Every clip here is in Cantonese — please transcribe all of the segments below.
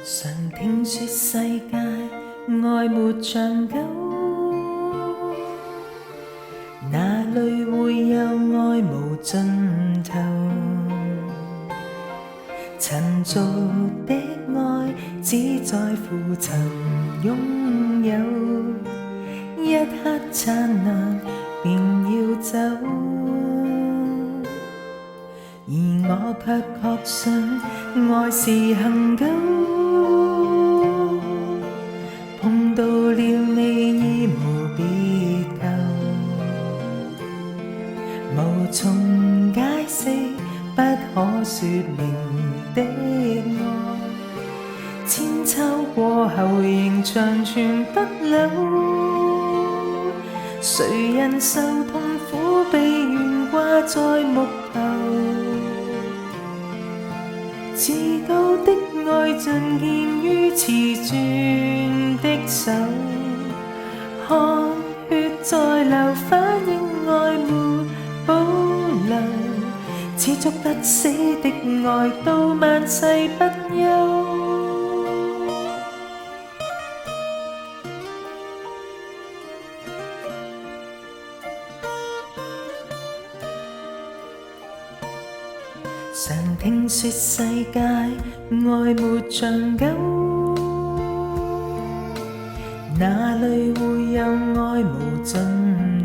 常聽說世界愛沒長久，哪裏會有愛無盡頭？塵俗的愛只在乎曾擁有，一刻燦爛便要走，而我卻確信愛是恆久。碰到了你已無別求，無從解釋不可說明的愛，千秋過後仍長存不朽。誰人受痛苦被懸掛在木頭，至高的愛盡見於瓷鑽的手，汗血在流，反映愛沒保留，似捉不死的愛到萬世不休。常聽說世界愛沒長久，哪裏會有愛無盡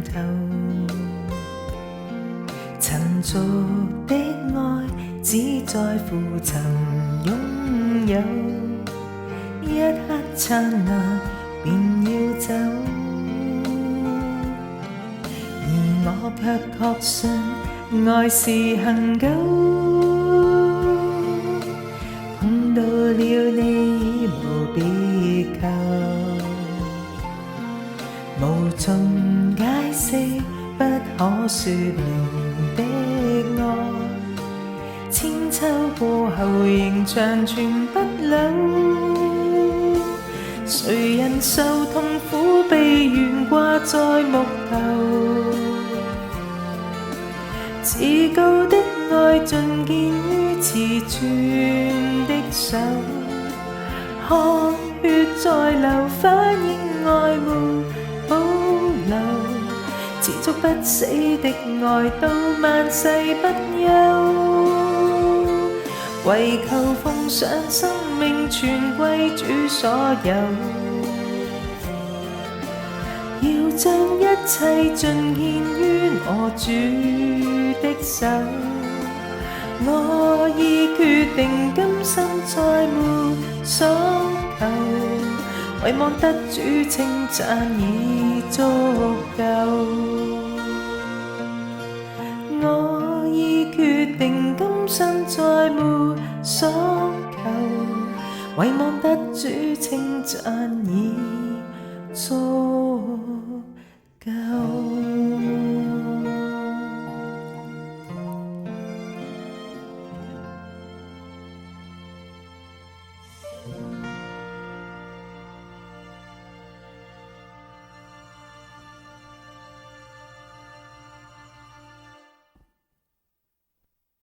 頭？塵俗的愛只在乎曾擁有，一刻燦爛便要走，而我卻確信愛是恆久。碰到了你已無別求，無從解釋不可說明的愛，千秋過後仍長存不朽。誰人受痛苦被懸掛在木頭，至高的愛盡見於瓷鑽的手，汗血在流，反映愛沒保留，似捉不死的愛到萬世不休，為求奉上生命全歸主所有，要將一切盡獻於我主的手。我已決定今生再沒所求，唯望得主稱讚已足夠。我已決定今生再沒所求，唯望得主稱讚已足夠。